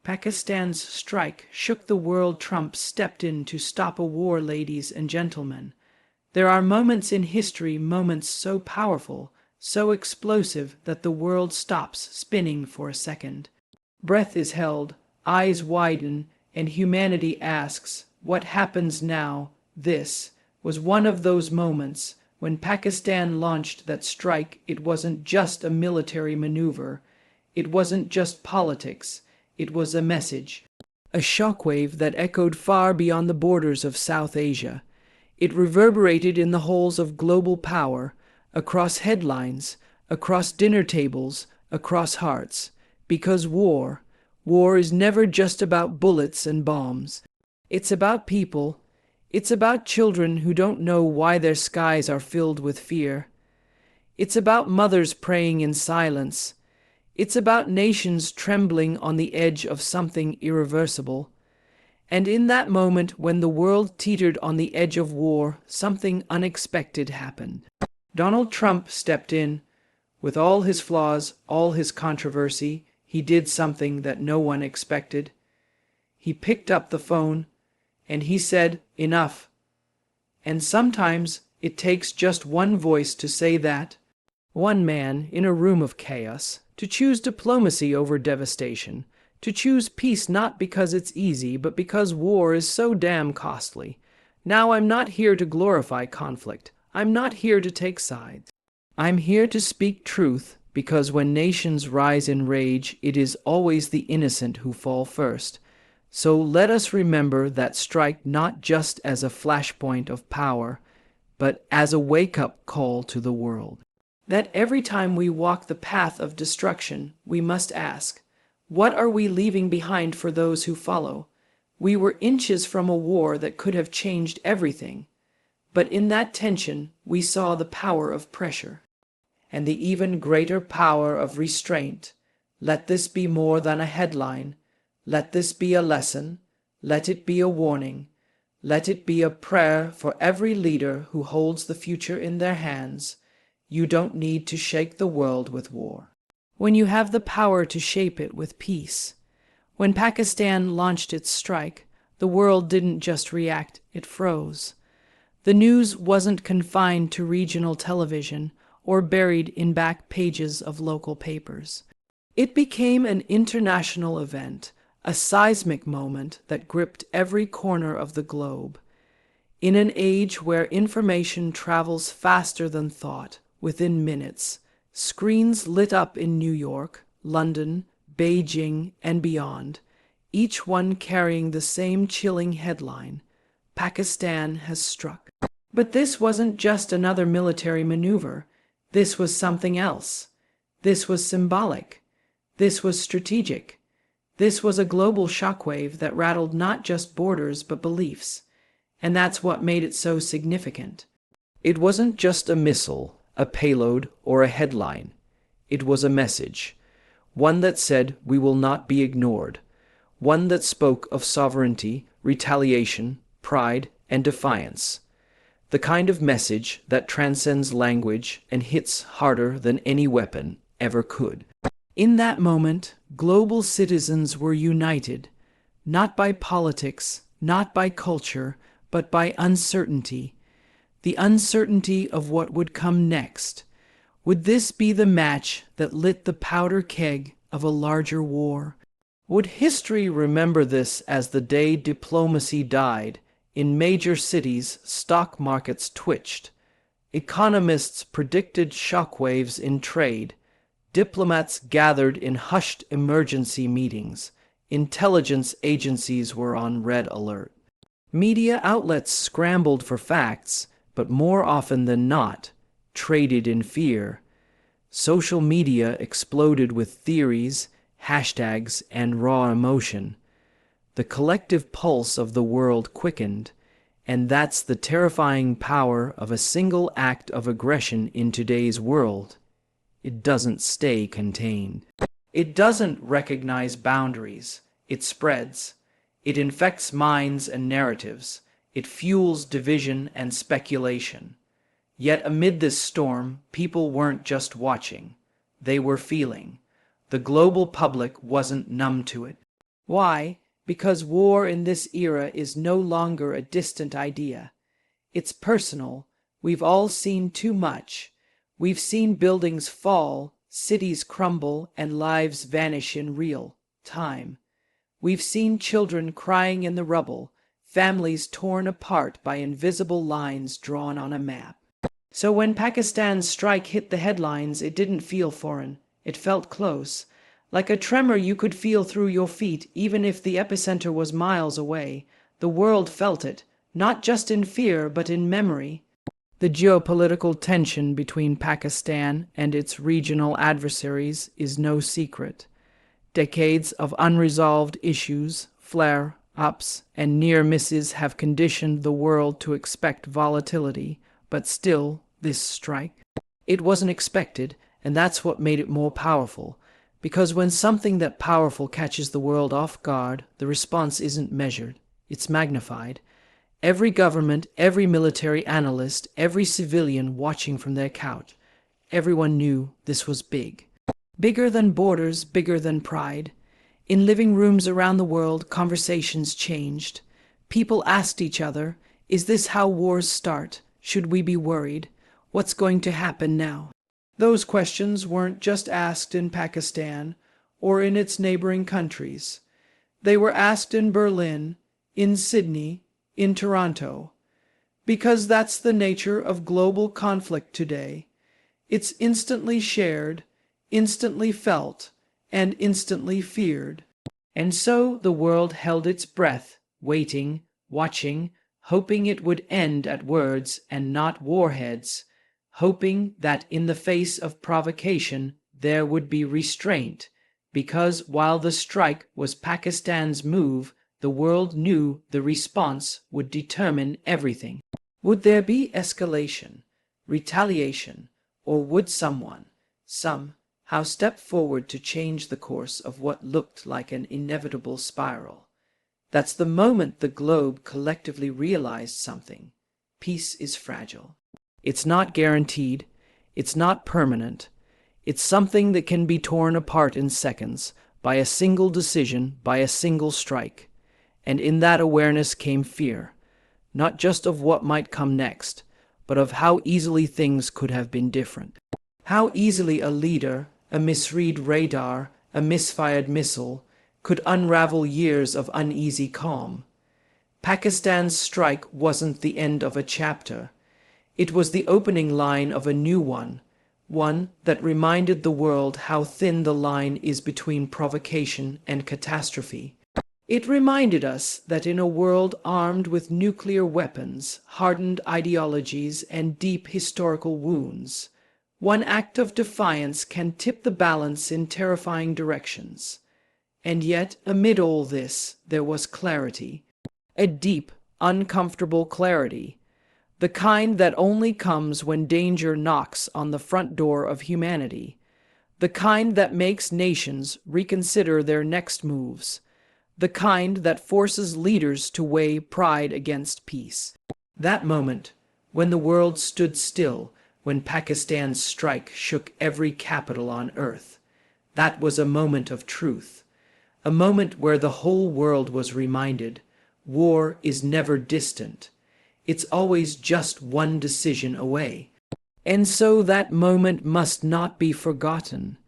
Pakistan's strike shook the world. Trump stepped in to stop a war, ladies and gentlemen. There are moments in history, moments so powerful, so explosive that the world stops spinning for a second. Breath is held, eyes widen, and humanity asks, what happens now? This was one of those moments. When Pakistan launched that strike, it wasn't just a military maneuver. It wasn't just politics. It was a message, a shockwave that echoed far beyond the borders of South Asia. It reverberated in the halls of global power, across headlines, across dinner tables, across hearts. Because war is never just about bullets and bombs. It's about people. It's about children who don't know why their skies are filled with fear. It's about mothers praying in silence. It's about nations trembling on the edge of something irreversible. And in that moment when the world teetered on the edge of war, something unexpected happened. Donald Trump stepped in. With all his flaws, all his controversy, he did something that no one expected. He picked up the phone, and he said, enough. And sometimes it takes just one voice to say that. One man in a room of chaos, to choose diplomacy over devastation, to choose peace not because it's easy, but because war is so damn costly. Now, I'm not here to glorify conflict. I'm not here to take sides. I'm here to speak truth, because when nations rise in rage, it is always the innocent who fall first. So let us remember that strike not just as a flashpoint of power, but as a wake-up call to the world. That every time we walk the path of destruction, we must ask, what are we leaving behind for those who follow? We were inches from a war that could have changed everything. But in that tension, we saw the power of pressure, and the even greater power of restraint. Let this be more than a headline. Let this be a lesson. Let it be a warning. Let it be a prayer for every leader who holds the future in their hands. You don't need to shake the world with war when you have the power to shape it with peace. When Pakistan launched its strike, the world didn't just react, it froze. The news wasn't confined to regional television or buried in back pages of local papers. It became an international event, a seismic moment that gripped every corner of the globe. In an age where information travels faster than thought, within minutes, screens lit up in New York, London, Beijing, and beyond, each one carrying the same chilling headline: Pakistan has struck. But this wasn't just another military maneuver. This was something else. This was symbolic. This was strategic. This was a global shockwave that rattled not just borders but beliefs. And that's what made it so significant. It wasn't just a missile, a payload, or a headline. It was a message. One that said we will not be ignored. One that spoke of sovereignty, retaliation, pride, and defiance. The kind of message that transcends language and hits harder than any weapon ever could. In that moment, global citizens were united, not by politics, not by culture, but by uncertainty. The uncertainty of what would come next. Would this be the match that lit the powder keg of a larger war? Would history remember this as the day diplomacy died? In major cities, stock markets twitched. Economists predicted shockwaves in trade. Diplomats gathered in hushed emergency meetings. Intelligence agencies were on red alert. Media outlets scrambled for facts, but more often than not, traded in fear. Social media exploded with theories, hashtags, and raw emotion. The collective pulse of the world quickened, and that's the terrifying power of a single act of aggression in today's world. It doesn't stay contained. It doesn't recognize boundaries. It spreads. It infects minds and narratives. It fuels division and speculation. Yet amid this storm, people weren't just watching. They were feeling. The global public wasn't numb to it. Why? Because war in this era is no longer a distant idea. It's personal. We've all seen too much. We've seen buildings fall, cities crumble, and lives vanish in real time. We've seen children crying in the rubble, families torn apart by invisible lines drawn on a map. So when Pakistan's strike hit the headlines, it didn't feel foreign. It felt close. Like a tremor you could feel through your feet, even if the epicenter was miles away. The world felt it, not just in fear, but in memory. The geopolitical tension between Pakistan and its regional adversaries is no secret. Decades of unresolved issues, flare-ups, and near misses have conditioned the world to expect volatility, but still, this strike. It wasn't expected, and that's what made it more powerful. Because when something that powerful catches the world off guard, the response isn't measured, it's magnified. Every government, every military analyst, every civilian watching from their couch, everyone knew this was big. Bigger than borders, bigger than pride. In living rooms around the world, conversations changed. People asked each other, is this how wars start? Should we be worried? What's going to happen now? Those questions weren't just asked in Pakistan or in its neighboring countries. They were asked in Berlin, in Sydney, in Toronto. Because that's the nature of global conflict today. It's instantly shared, instantly felt, and instantly feared. And so the world held its breath, waiting, watching, hoping it would end at words and not warheads, hoping that in the face of provocation there would be restraint, because while the strike was Pakistan's move, the world knew the response would determine everything. Would there be escalation, retaliation, or would somehow step forward to change the course of what looked like an inevitable spiral? That's the moment the globe collectively realized something. Peace is fragile. It's not guaranteed. It's not permanent. It's something that can be torn apart in seconds by a single decision, by a single strike. And in that awareness came fear, not just of what might come next, but of how easily things could have been different. How easily a leader, a misread radar, a misfired missile, could unravel years of uneasy calm. Pakistan's strike wasn't the end of a chapter. It was the opening line of a new one that reminded the world how thin the line is between provocation and catastrophe. It reminded us that in a world armed with nuclear weapons, hardened ideologies, and deep historical wounds, one act of defiance can tip the balance in terrifying directions. And yet, amid all this, there was clarity. A deep, uncomfortable clarity. The kind that only comes when danger knocks on the front door of humanity. The kind that makes nations reconsider their next moves. The kind that forces leaders to weigh pride against peace. That moment, when the world stood still, when Pakistan's strike shook every capital on earth, that was a moment of truth. A moment where the whole world was reminded, war is never distant. It's always just one decision away. And so that moment must not be forgotten,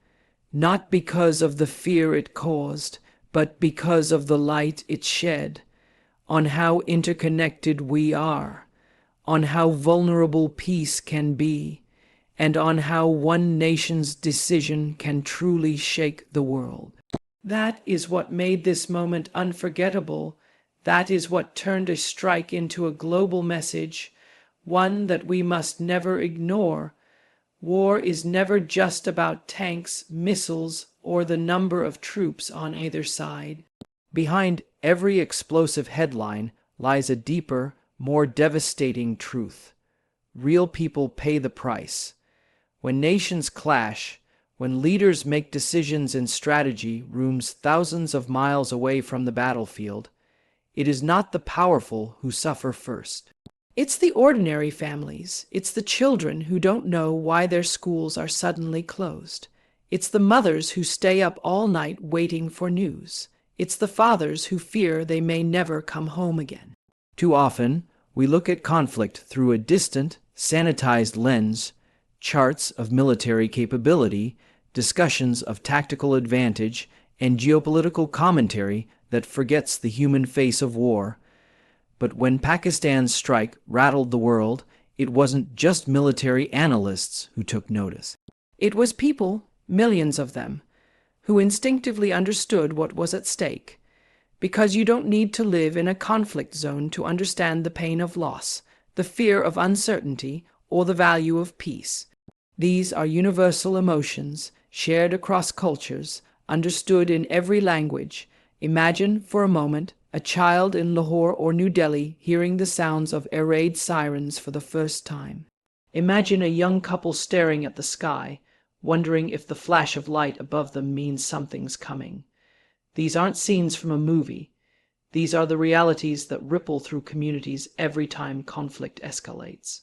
not because of the fear it caused, but because of the light it shed, on how interconnected we are, on how vulnerable peace can be, and on how one nation's decision can truly shake the world. That is what made this moment unforgettable. That is what turned a strike into a global message, one that we must never ignore. War is never just about tanks, missiles, or the number of troops on either side. Behind every explosive headline lies a deeper, more devastating truth. Real people pay the price. When nations clash, when leaders make decisions in strategy rooms thousands of miles away from the battlefield, it is not the powerful who suffer first. It's the ordinary families. It's the children who don't know why their schools are suddenly closed. It's the mothers who stay up all night waiting for news. It's the fathers who fear they may never come home again. Too often, we look at conflict through a distant, sanitized lens, charts of military capability, discussions of tactical advantage, and geopolitical commentary that forgets the human face of war. But when Pakistan's strike rattled the world, it wasn't just military analysts who took notice. It was people, millions of them, who instinctively understood what was at stake. Because you don't need to live in a conflict zone to understand the pain of loss, the fear of uncertainty, or the value of peace. These are universal emotions, shared across cultures, understood in every language. Imagine, for a moment, a child in Lahore or New Delhi hearing the sounds of air raid sirens for the first time. Imagine a young couple staring at the sky, wondering if the flash of light above them means something's coming. These aren't scenes from a movie. These are the realities that ripple through communities every time conflict escalates.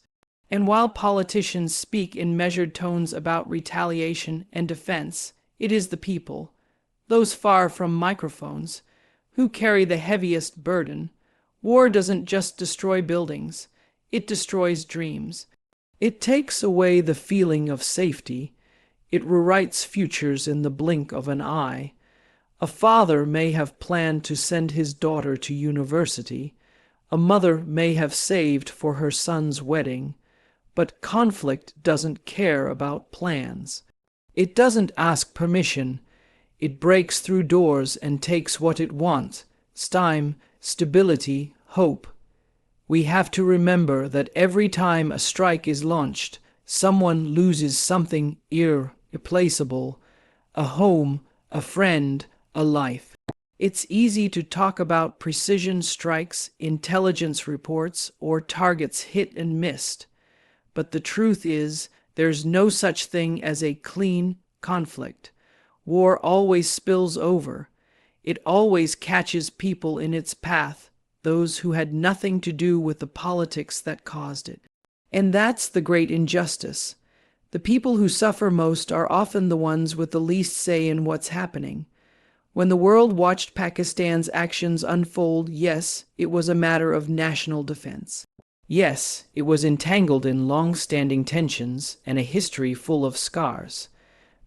And while politicians speak in measured tones about retaliation and defense, it is the people, those far from microphones, who carry the heaviest burden. War doesn't just destroy buildings, it destroys dreams. It takes away the feeling of safety. It rewrites futures in the blink of an eye. A father may have planned to send his daughter to university. A mother may have saved for her son's wedding. But conflict doesn't care about plans. It doesn't ask permission. It breaks through doors and takes what it wants: time, stability, hope. We have to remember that every time a strike is launched, someone loses something irreplaceable: a home, a friend, a life. It's easy to talk about precision strikes, intelligence reports, or targets hit and missed. But the truth is, there's no such thing as a clean conflict. War always spills over. It always catches people in its path, those who had nothing to do with the politics that caused it. And that's the great injustice. The people who suffer most are often the ones with the least say in what's happening. When the world watched Pakistan's actions unfold, yes, it was a matter of national defense. Yes, it was entangled in long-standing tensions and a history full of scars.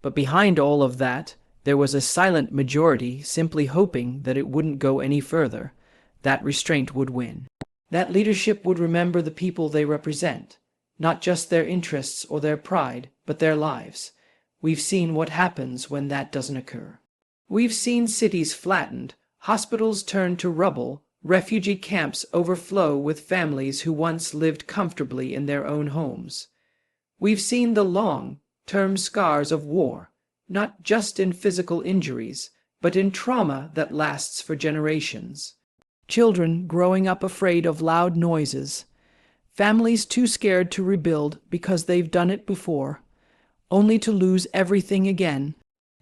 But behind all of that, there was a silent majority simply hoping that it wouldn't go any further, that restraint would win. That leadership would remember the people they represent, not just their interests or their pride, but their lives. We've seen what happens when that doesn't occur. We've seen cities flattened, hospitals turned to rubble, refugee camps overflow with families who once lived comfortably in their own homes. We've seen the long-term scars of war, not just in physical injuries, but in trauma that lasts for generations. Children growing up afraid of loud noises, families too scared to rebuild because they've done it before, only to lose everything again.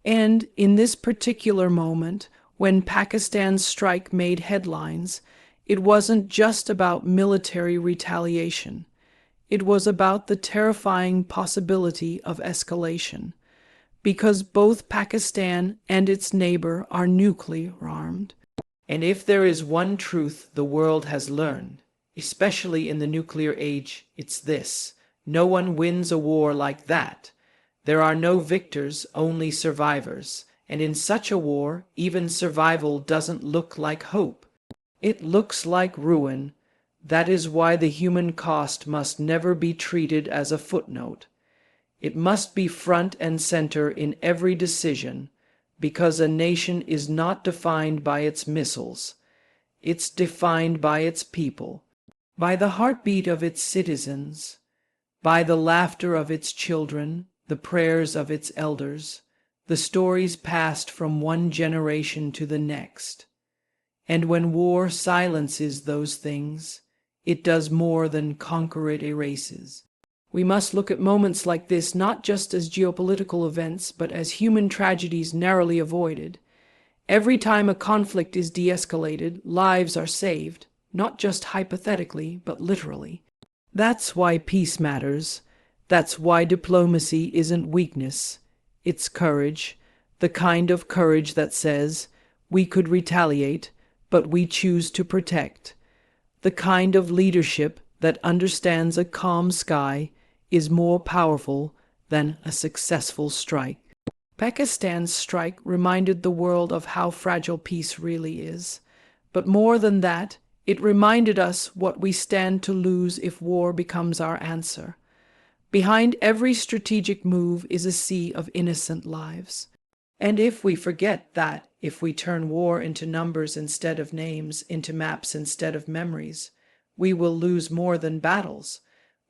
And in this particular moment, when Pakistan's strike made headlines, it wasn't just about military retaliation. It was about the terrifying possibility of escalation, because both Pakistan and its neighbor are nuclear armed. And if there is one truth the world has learned, especially in the nuclear age, it's this: no one wins a war like that. There are no victors, only survivors. And in such a war, even survival doesn't look like hope. It looks like ruin. That is why the human cost must never be treated as a footnote. It must be front and center in every decision, because a nation is not defined by its missiles. It's defined by its people, by the heartbeat of its citizens, by the laughter of its children, the prayers of its elders, the stories passed from one generation to the next. And when war silences those things, it does more than conquer, it erases. We must look at moments like this not just as geopolitical events, but as human tragedies narrowly avoided. Every time a conflict is de-escalated, lives are saved, not just hypothetically, but literally. That's why peace matters. That's why diplomacy isn't weakness. It's courage, the kind of courage that says, We could retaliate, but we choose to protect. The kind of leadership that understands a calm sky is more powerful than a successful strike. Pakistan's strike reminded the world of how fragile peace really is. But more than that, it reminded us what we stand to lose if war becomes our answer. Behind every strategic move is a sea of innocent lives. And if we forget that, if we turn war into numbers instead of names, into maps instead of memories, we will lose more than battles.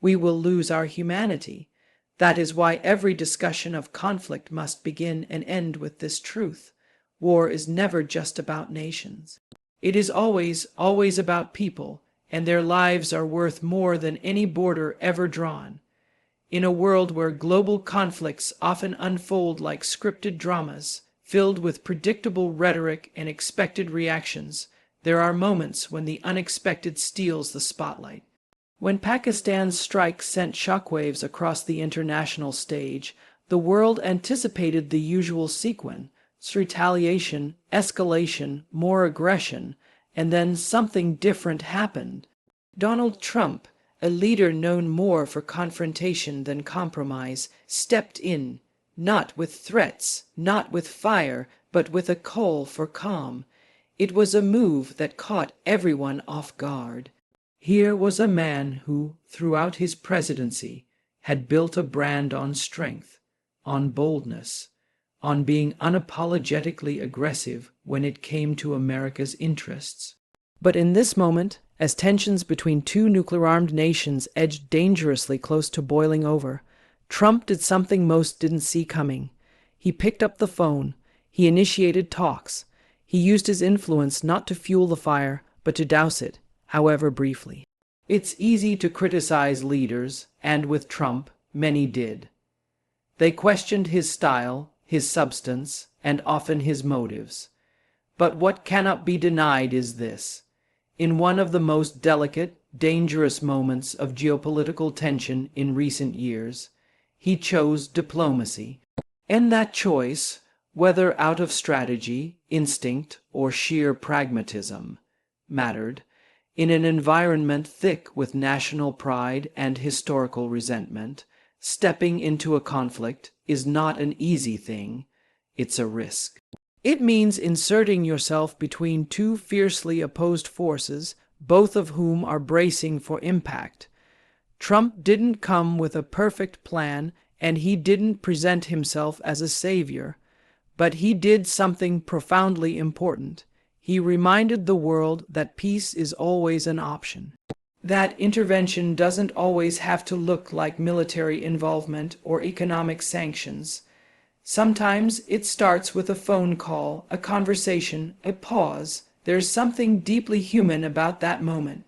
We will lose our humanity. That is why every discussion of conflict must begin and end with this truth. War is never just about nations. It is always, always about people, and their lives are worth more than any border ever drawn. In a world where global conflicts often unfold like scripted dramas, filled with predictable rhetoric and expected reactions, there are moments when the unexpected steals the spotlight. When Pakistan's strike sent shockwaves across the international stage, the world anticipated the usual sequence: retaliation, escalation, more aggression, and then something different happened. Donald Trump, a leader known more for confrontation than compromise, stepped in, not with threats, not with fire, but with a call for calm. It was a move that caught everyone off guard. Here was a man who, throughout his presidency, had built a brand on strength, on boldness, on being unapologetically aggressive when it came to America's interests. But in this moment, as tensions between two nuclear-armed nations edged dangerously close to boiling over, Trump did something most didn't see coming. He picked up the phone. He initiated talks. He used his influence not to fuel the fire, but to douse it, however briefly. It's easy to criticize leaders, and with Trump, many did. They questioned his style, his substance, and often his motives. But what cannot be denied is this: in one of the most delicate, dangerous moments of geopolitical tension in recent years, he chose diplomacy. And that choice, whether out of strategy, instinct, or sheer pragmatism, mattered. In an environment thick with national pride and historical resentment, stepping into a conflict is not an easy thing. It's a risk. It means inserting yourself between two fiercely opposed forces, both of whom are bracing for impact. Trump didn't come with a perfect plan, and he didn't present himself as a savior, but he did something profoundly important. He reminded the world that peace is always an option. That intervention doesn't always have to look like military involvement or economic sanctions. Sometimes it starts with a phone call, a conversation, a pause. There's something deeply human about that moment.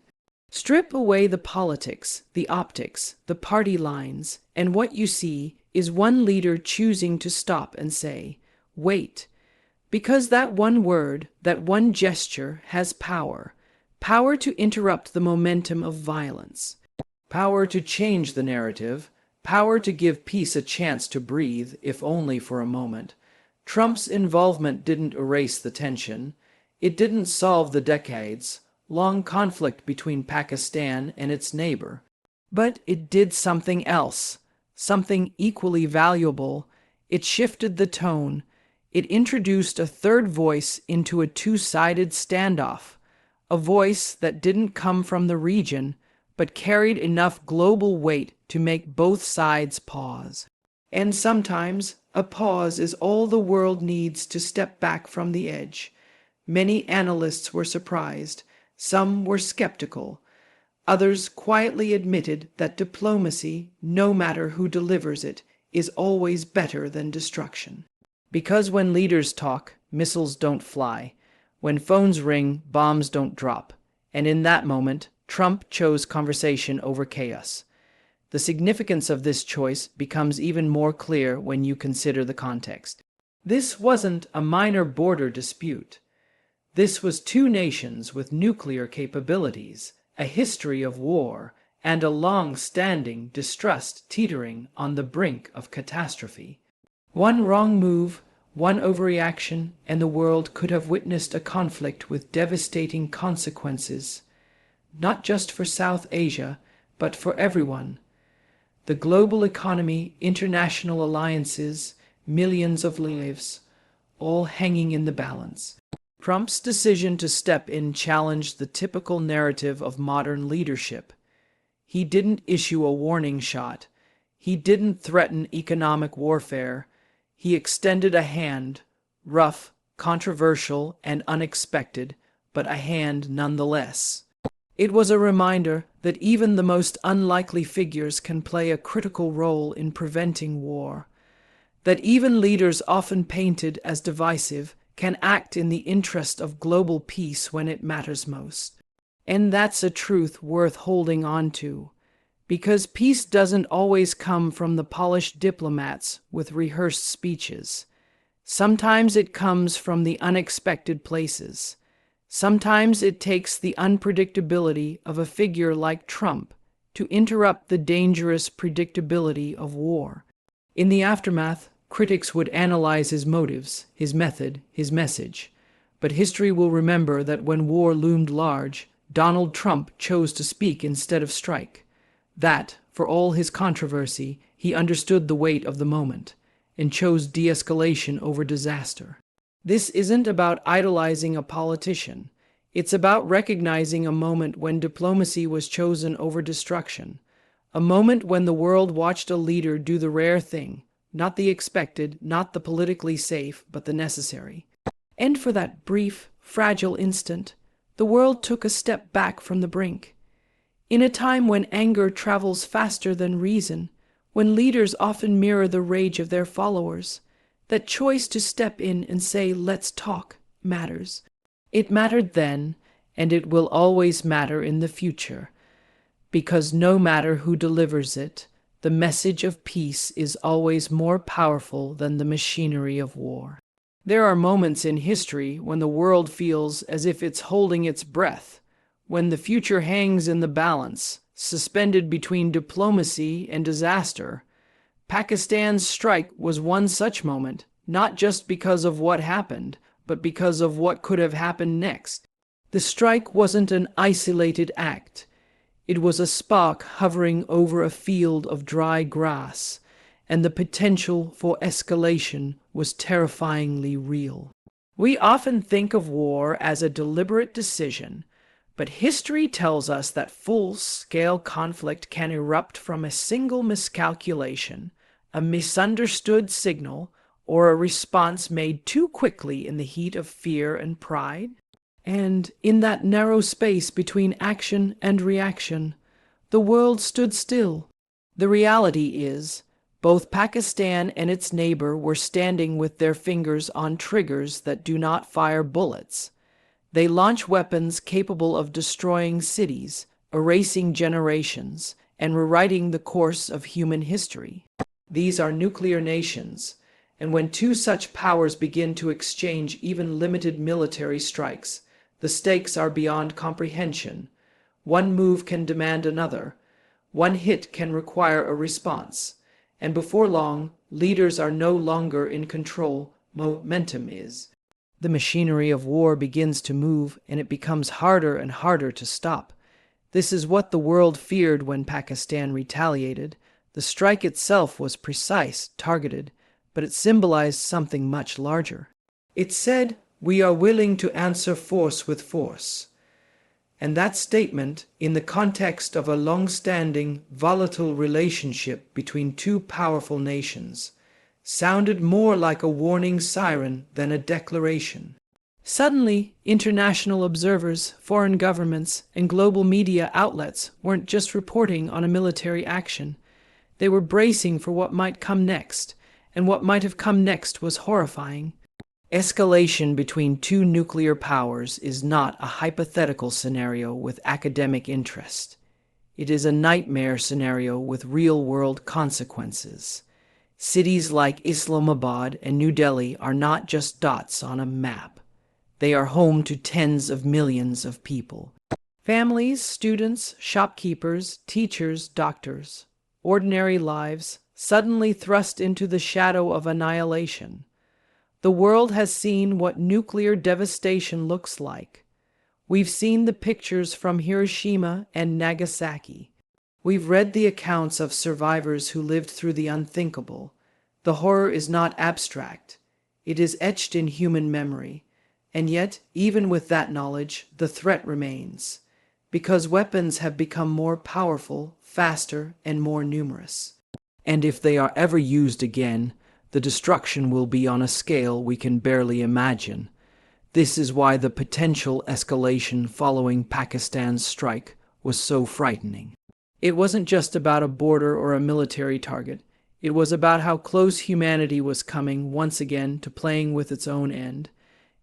Strip away the politics, the optics, the party lines, and what you see is one leader choosing to stop and say, "Wait." Because that one word, that one gesture has power. Power to interrupt the momentum of violence. Power to change the narrative. Power to give peace a chance to breathe, if only for a moment. Trump's involvement didn't erase the tension. It didn't solve the decades-long conflict between Pakistan and its neighbor. But it did something else, something equally valuable. It shifted the tone. It introduced a third voice into a two-sided standoff, a voice that didn't come from the region, but carried enough global weight to make both sides pause. And sometimes a pause is all the world needs to step back from the edge. Many analysts were surprised. Some were skeptical. Others quietly admitted that diplomacy, no matter who delivers it, is always better than destruction. Because when leaders talk, missiles don't fly. When phones ring, bombs don't drop. And in that moment, Trump chose conversation over chaos. The significance of this choice becomes even more clear when you consider the context. This wasn't a minor border dispute. This was two nations with nuclear capabilities, a history of war, and a long-standing distrust teetering on the brink of catastrophe. One wrong move, One overreaction, and the world could have witnessed a conflict with devastating consequences, not just for South Asia, but for everyone. The global economy, international alliances, millions of lives, all hanging in the balance. Trump's decision to step in challenged the typical narrative of modern leadership. He didn't issue a warning shot. He didn't threaten economic warfare. He extended a hand, rough, controversial, and unexpected, but a hand nonetheless. It was a reminder that even the most unlikely figures can play a critical role in preventing war, that even leaders often painted as divisive can act in the interest of global peace when it matters most. And that's a truth worth holding on to, because peace doesn't always come from the polished diplomats with rehearsed speeches. Sometimes it comes from the unexpected places. Sometimes it takes the unpredictability of a figure like Trump to interrupt the dangerous predictability of war. In the aftermath, critics would analyze his motives, his method, his message. But history will remember that when war loomed large, Donald Trump chose to speak instead of strike. That, for all his controversy, he understood the weight of the moment and chose de-escalation over disaster. This isn't about idolizing a politician. It's about recognizing a moment when diplomacy was chosen over destruction, a moment when the world watched a leader do the rare thing, not the expected, not the politically safe, but the necessary. And for that brief, fragile instant, the world took a step back from the brink. In a time when anger travels faster than reason, when leaders often mirror the rage of their followers, that choice to step in and say, "Let's talk," matters. It mattered then, and it will always matter in the future, because no matter who delivers it, the message of peace is always more powerful than the machinery of war. There are moments in history when the world feels as if it's holding its breath, when the future hangs in the balance, suspended between diplomacy and disaster. Pakistan's strike was one such moment, not just because of what happened, but because of what could have happened next. The strike wasn't an isolated act. It was a spark hovering over a field of dry grass, and the potential for escalation was terrifyingly real. We often think of war as a deliberate decision, but history tells us that full-scale conflict can erupt from a single miscalculation, a misunderstood signal, or a response made too quickly in the heat of fear and pride. And in that narrow space between action and reaction, the world stood still. The reality is, both Pakistan and its neighbor were standing with their fingers on triggers that do not fire bullets. They launch weapons capable of destroying cities, erasing generations, and rewriting the course of human history. These are nuclear nations, and when two such powers begin to exchange even limited military strikes, the stakes are beyond comprehension. One move can demand another. One hit can require a response. And before long, leaders are no longer in control. Momentum is. The machinery of war begins to move, and it becomes harder and harder to stop. This is what the world feared when Pakistan retaliated. The strike itself was precise, targeted, but it symbolized something much larger. It said, "We are willing to answer force with force." And that statement, in the context of a long-standing, volatile relationship between two powerful nations, sounded more like a warning siren than a declaration. Suddenly, international observers, foreign governments, and global media outlets weren't just reporting on a military action. They were bracing for what might come next, and what might have come next was horrifying. Escalation between two nuclear powers is not a hypothetical scenario with academic interest. It is a nightmare scenario with real-world consequences. Cities like Islamabad and New Delhi are not just dots on a map. They are home to tens of millions of people. Families, students, shopkeepers, teachers, doctors. Ordinary lives, suddenly thrust into the shadow of annihilation. The world has seen what nuclear devastation looks like. We've seen the pictures from Hiroshima and Nagasaki. We've read the accounts of survivors who lived through the unthinkable. The horror is not abstract. It is etched in human memory. And yet, even with that knowledge, the threat remains. Because weapons have become more powerful, faster, and more numerous. And if they are ever used again, the destruction will be on a scale we can barely imagine. This is why the potential escalation following Pakistan's strike was so frightening. It wasn't just about a border or a military target. It was about how close humanity was coming once again to playing with its own end.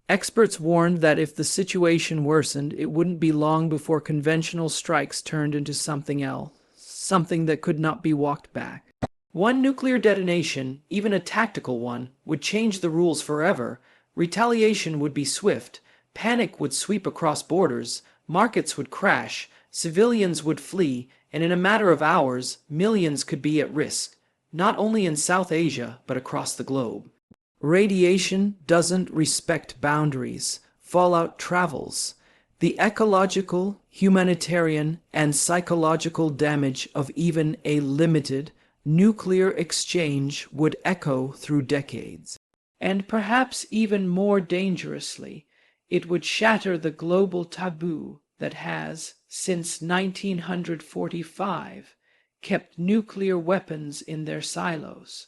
Experts warned that if the situation worsened, it wouldn't be long before conventional strikes turned into something else, something that could not be walked back. One nuclear detonation, even a tactical one, would change the rules forever. Retaliation would be swift, panic would sweep across borders, markets would crash, civilians would flee, and in a matter of hours, millions could be at risk, not only in South Asia, but across the globe. Radiation doesn't respect boundaries. Fallout travels. The ecological, humanitarian, and psychological damage of even a limited nuclear exchange would echo through decades. And perhaps even more dangerously, it would shatter the global taboo that has, since 1945, kept nuclear weapons in their silos.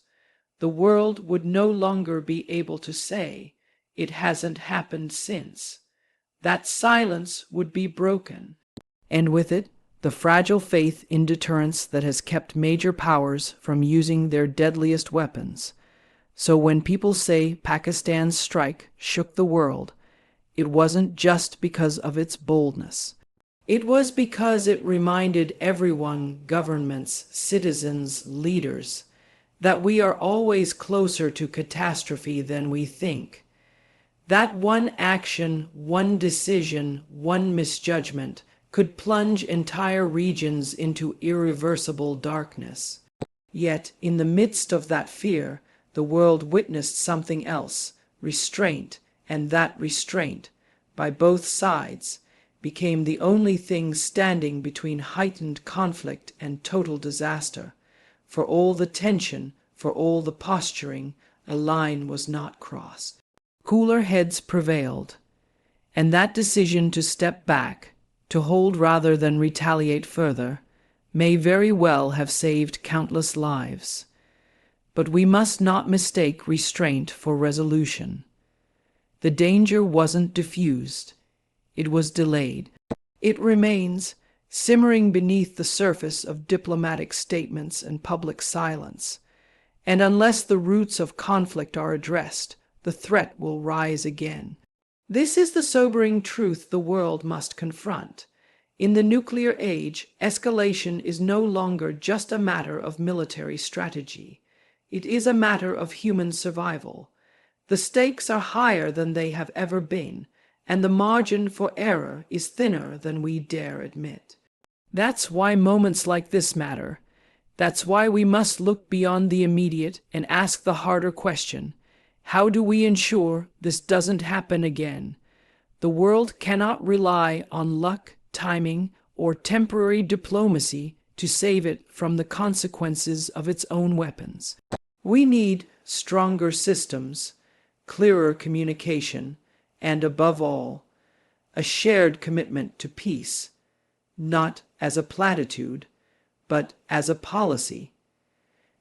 The world would no longer be able to say, "It hasn't happened since." That silence would be broken. And with it, the fragile faith in deterrence that has kept major powers from using their deadliest weapons. So when people say Pakistan's strike shook the world, it wasn't just because of its boldness. It was because it reminded everyone, governments, citizens, leaders, that we are always closer to catastrophe than we think. That one action, one decision, one misjudgment could plunge entire regions into irreversible darkness. Yet, in the midst of that fear, the world witnessed something else, restraint, and that restraint, by both sides, became the only thing standing between heightened conflict and total disaster. For all the tension, for all the posturing, a line was not crossed. Cooler heads prevailed, and that decision to step back, to hold rather than retaliate further, may very well have saved countless lives. But we must not mistake restraint for resolution. The danger wasn't diffused, it was delayed. It remains, simmering beneath the surface of diplomatic statements and public silence. And unless the roots of conflict are addressed, the threat will rise again. This is the sobering truth the world must confront. In the nuclear age, escalation is no longer just a matter of military strategy. It is a matter of human survival. The stakes are higher than they have ever been, and the margin for error is thinner than we dare admit. That's why moments like this matter. That's why we must look beyond the immediate and ask the harder question: how do we ensure this doesn't happen again? The world cannot rely on luck, timing, or temporary diplomacy to save it from the consequences of its own weapons. We need stronger systems, clearer communication, and above all, a shared commitment to peace, not as a platitude, but as a policy.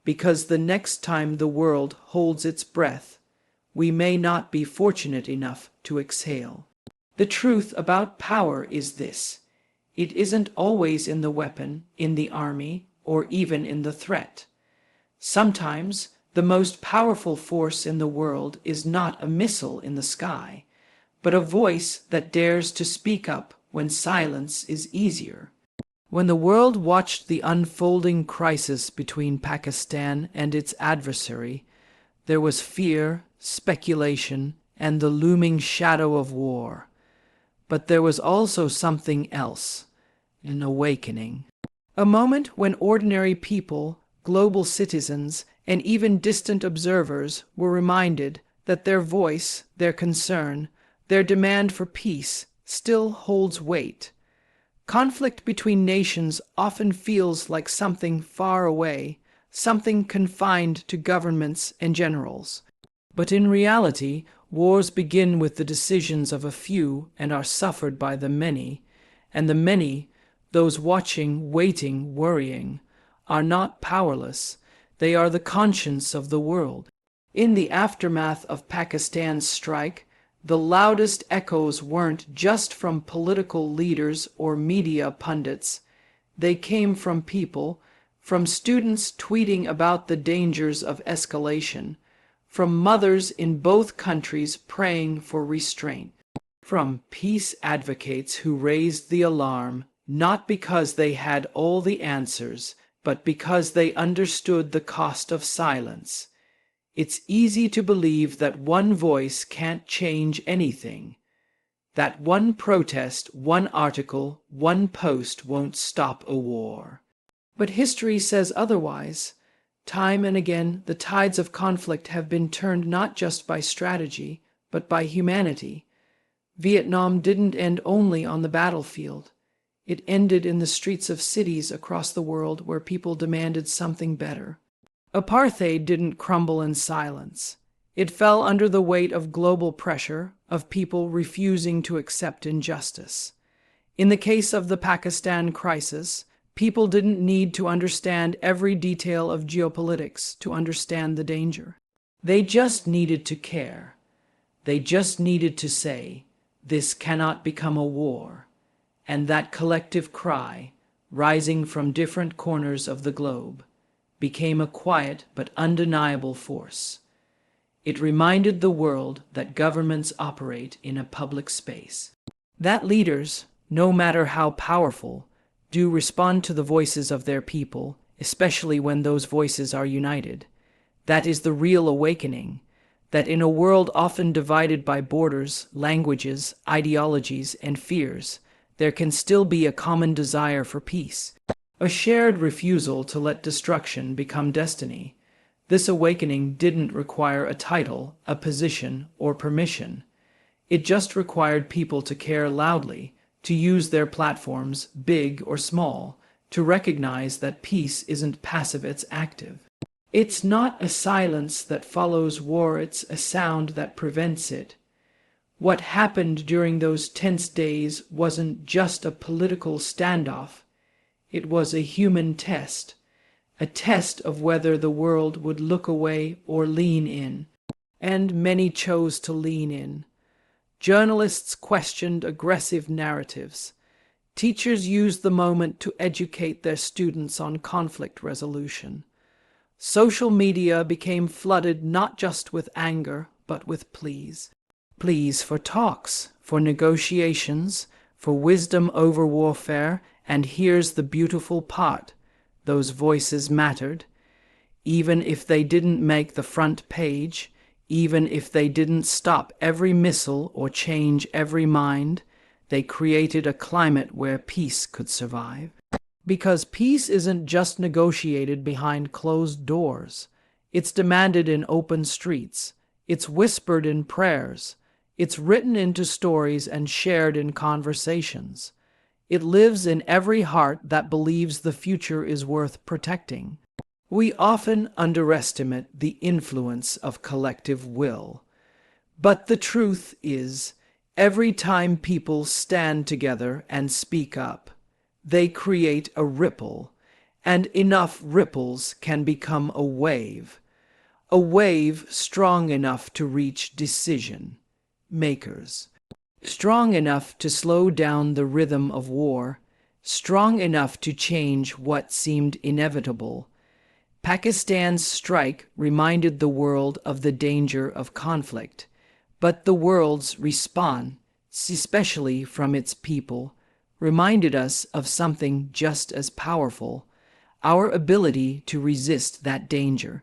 Because the next time the world holds its breath, we may not be fortunate enough to exhale. The truth about power is this: it isn't always in the weapon, in the army, or even in the threat. Sometimes the most powerful force in the world is not a missile in the sky, but a voice that dares to speak up when silence is easier. When the world watched the unfolding crisis between Pakistan and its adversary, there was fear, speculation, and the looming shadow of war. But there was also something else, an awakening. A moment when ordinary people, global citizens, and even distant observers were reminded that their voice, their concern, their demand for peace still holds weight. Conflict between nations often feels like something far away, something confined to governments and generals. But in reality, wars begin with the decisions of a few and are suffered by the many, and the many, those watching, waiting, worrying, are not powerless. They are the conscience of the world. In the aftermath of Pakistan's strike, the loudest echoes weren't just from political leaders or media pundits. They came from people, from students tweeting about the dangers of escalation, from mothers in both countries praying for restraint, from peace advocates who raised the alarm, not because they had all the answers, but because they understood the cost of silence. It's easy to believe that one voice can't change anything, that one protest, one article, one post won't stop a war. But history says otherwise. Time and again, the tides of conflict have been turned not just by strategy, but by humanity. Vietnam didn't end only on the battlefield. It ended in the streets of cities across the world where people demanded something better. Apartheid didn't crumble in silence. It fell under the weight of global pressure, of people refusing to accept injustice. In the case of the Pakistan crisis, people didn't need to understand every detail of geopolitics to understand the danger. They just needed to care. They just needed to say, "This cannot become a war." And that collective cry, rising from different corners of the globe, became a quiet but undeniable force. It reminded the world that governments operate in a public space, that leaders, no matter how powerful, do respond to the voices of their people, especially when those voices are united. That is the real awakening, that in a world often divided by borders, languages, ideologies, and fears, there can still be a common desire for peace, a shared refusal to let destruction become destiny. This awakening didn't require a title, a position, or permission. It just required people to care loudly, to use their platforms, big or small, to recognize that peace isn't passive, it's active. It's not a silence that follows war, it's a sound that prevents it. What happened during those tense days wasn't just a political standoff. It was a human test, a test of whether the world would look away or lean in. And many chose to lean in. Journalists questioned aggressive narratives. Teachers used the moment to educate their students on conflict resolution. Social media became flooded not just with anger, but with pleas. Pleas for talks, for negotiations, for wisdom over warfare, and here's the beautiful part. Those voices mattered. Even if they didn't make the front page, even if they didn't stop every missile or change every mind, they created a climate where peace could survive. Because peace isn't just negotiated behind closed doors. It's demanded in open streets. It's whispered in prayers. It's written into stories and shared in conversations. It lives in every heart that believes the future is worth protecting. We often underestimate the influence of collective will. But the truth is, every time people stand together and speak up, they create a ripple, and enough ripples can become a wave strong enough to reach decision makers, strong enough to slow down the rhythm of war, strong enough to change what seemed inevitable. Pakistan's strike reminded the world of the danger of conflict, but the world's response, especially from its people, reminded us of something just as powerful, our ability to resist that danger,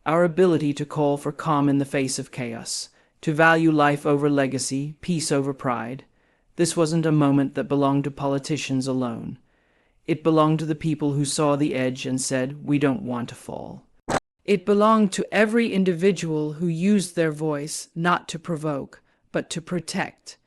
our ability to call for calm in the face of chaos, to value life over legacy, peace over pride. This wasn't a moment that belonged to politicians alone. It belonged to the people who saw the edge and said, "We don't want to fall." It belonged to every individual who used their voice not to provoke, but to protect.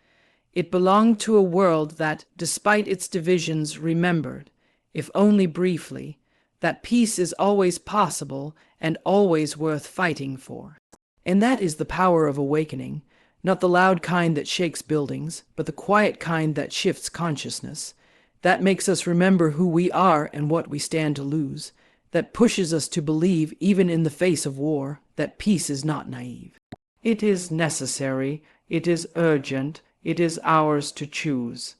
It belonged to a world that, despite its divisions, remembered, if only briefly, that peace is always possible and always worth fighting for. And that is the power of awakening, not the loud kind that shakes buildings, but the quiet kind that shifts consciousness, that makes us remember who we are and what we stand to lose, that pushes us to believe, even in the face of war, that peace is not naive. It is necessary, it is urgent, it is ours to choose.